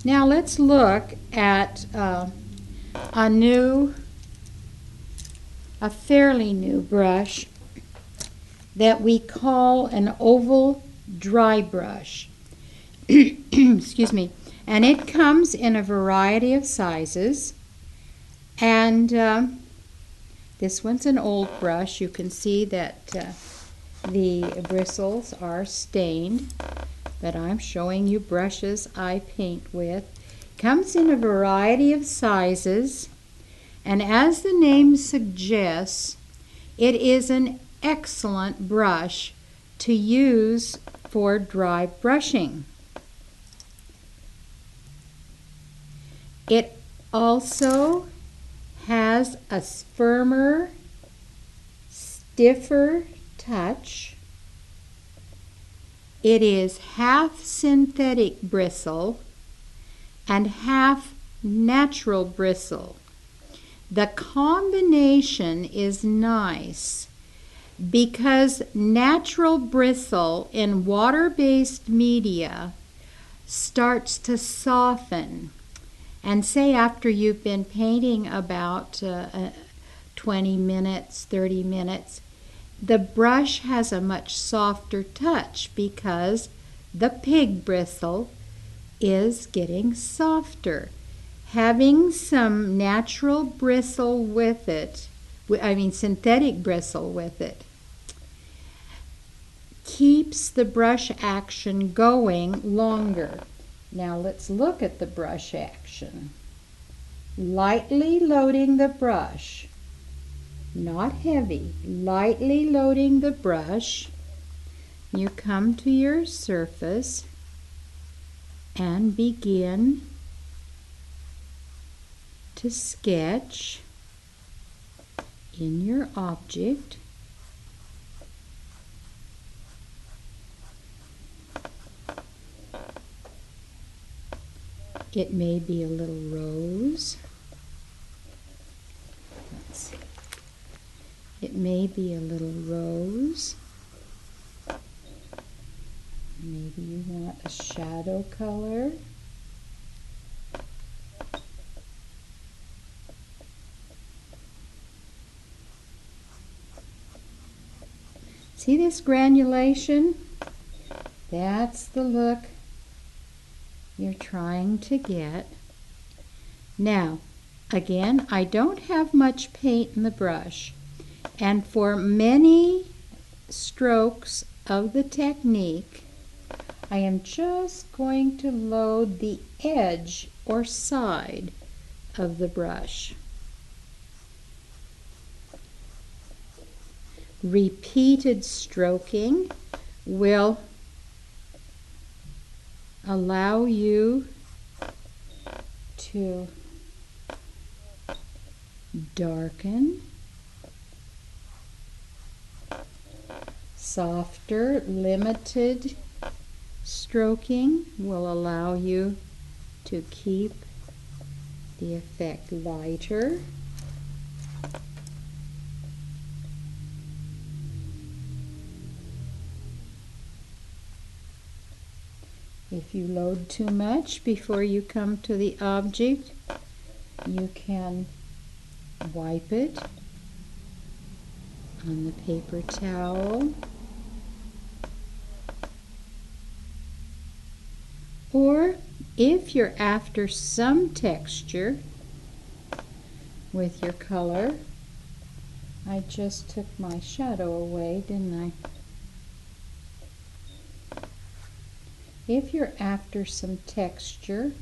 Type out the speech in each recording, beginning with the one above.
Now let's look at a fairly new brush that we call an oval dry brush. Excuse me. And it comes in a variety of sizes. And this one's an old brush. You can see that the bristles are stained, but I'm showing you brushes I paint with. Comes in a variety of sizes, and as the name suggests, it is an excellent brush to use for dry brushing. It also has a firmer, stiffer touch. It is half synthetic bristle and half natural bristle. The combination is nice because natural bristle in water-based media starts to soften. And say after you've been painting about 20 minutes, 30 minutes, the brush has a much softer touch because the pig bristle is getting softer. Having some natural bristle with it, synthetic bristle with it, keeps the brush action going longer. Now let's look at the brush action. Lightly loading the brush, not heavy, lightly loading the brush. You come to your surface and begin to sketch in your object. It may be a little rose. Let's see. It may be a little rose. Maybe you want a shadow color. See this granulation? That's the look you're trying to get. Now, again, I don't have much paint in the brush, and for many strokes of the technique, I am just going to load the edge or side of the brush. Repeated stroking will allow you to darken. Softer, limited stroking will allow you to keep the effect lighter. If you load too much before you come to the object, you can wipe it on the paper towel, or if you're after some texture with your color, I just took my shadow away, didn't I? If you're after some texture,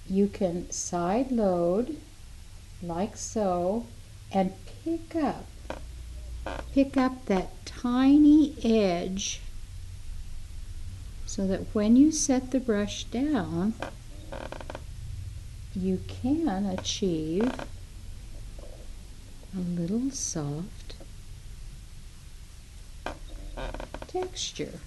you can side load like so and pick up that tiny edge so that when you set the brush down, you can achieve a little soft texture.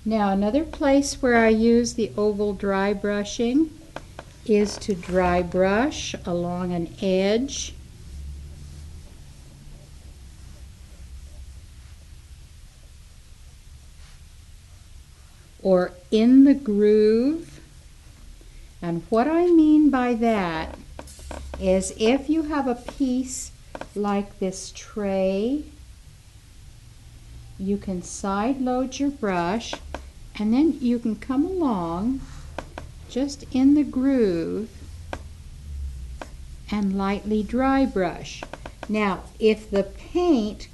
Now another place where I use the oval dry brushing is to dry brush along an edge or in the groove. And what I mean by that is if you have a piece like this tray, you can side load your brush and then you can come along just in the groove and lightly dry brush. Now, if the paint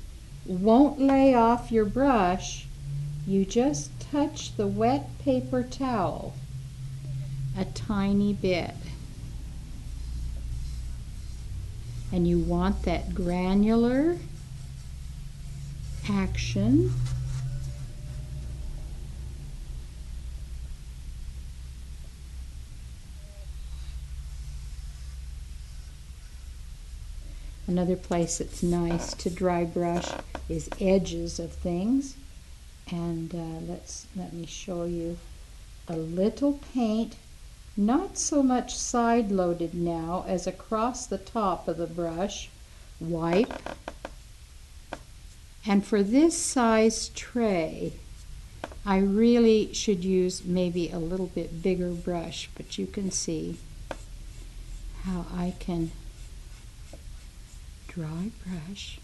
won't lay off your brush, you just touch the wet paper towel a tiny bit. And you want that granular action. Another place that's nice to dry brush is edges of things. And let me show you a little paint, not so much side loaded now as across the top of the brush. Wipe. And for this size tray, I really should use maybe a little bit bigger brush, but you can see how I can dry brush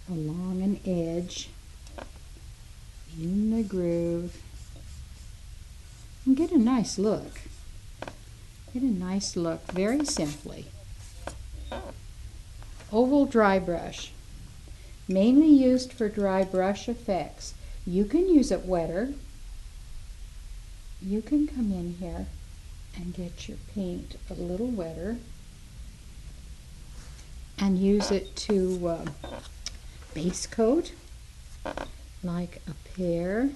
along an edge in the groove and get a nice look. Get a nice look very simply. Oval dry brush, mainly used for dry brush effects. You can use it wetter. You can come in here and get your paint a little wetter and use it to base coat like a pear.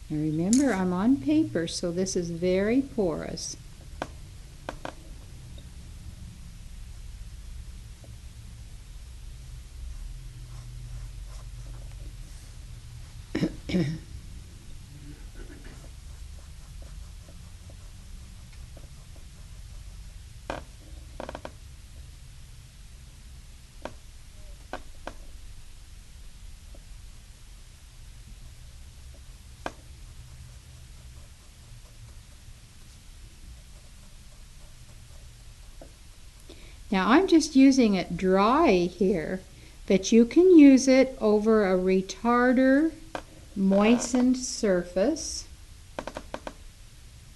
Now remember, I'm on paper, so this is very porous. Now I'm just using it dry here, but you can use it over a retarder moistened surface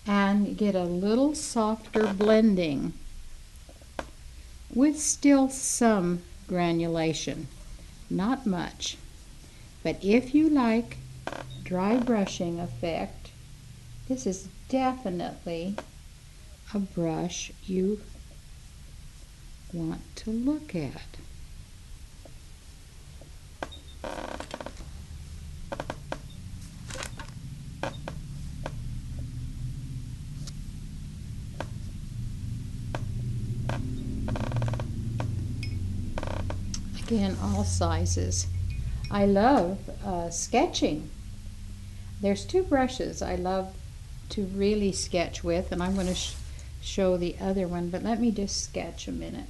and get a little softer blending with still some granulation, not much. But if you like dry brushing effect, this is definitely a brush you want to look at. Again, all sizes. I love sketching. There's two brushes I love to really sketch with, and I'm going to show the other one, but let me just sketch a minute.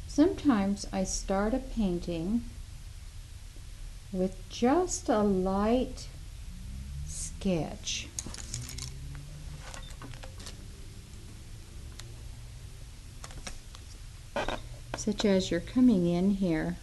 Sometimes I start a painting with just a light sketch. Such as you're coming in here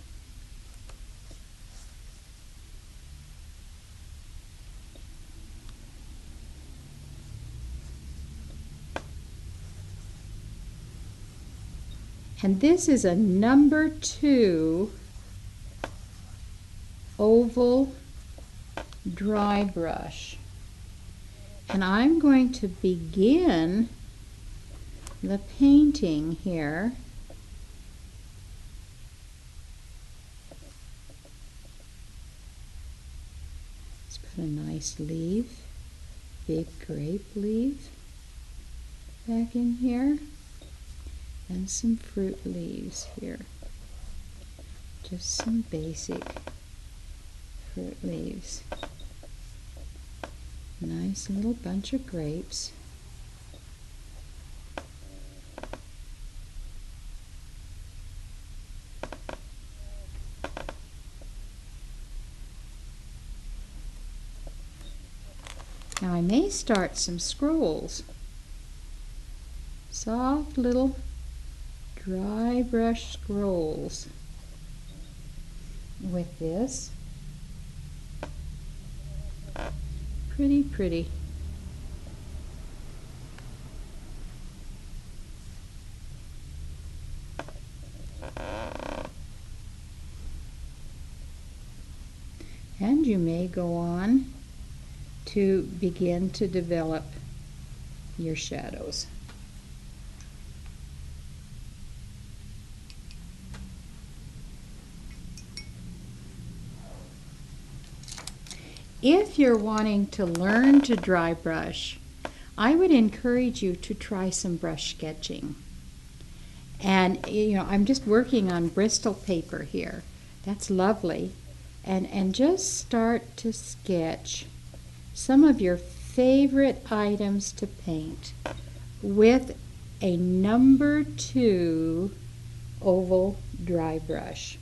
and this is a number 2 oval dry brush, and I'm going to begin the painting here. Let's put a nice leaf, big grape leaf back in here, and some fruit leaves here. Just some basic fruit leaves. Nice little bunch of grapes. Now I may start some scrolls. Soft little dry brush scrolls with this. Pretty, pretty. And you may go on to begin to develop your shadows. If you're wanting to learn to dry brush, I would encourage you to try some brush sketching. And I'm just working on Bristol paper here. That's lovely. And just start to sketch some of your favorite items to paint with a number 2 oval dry brush.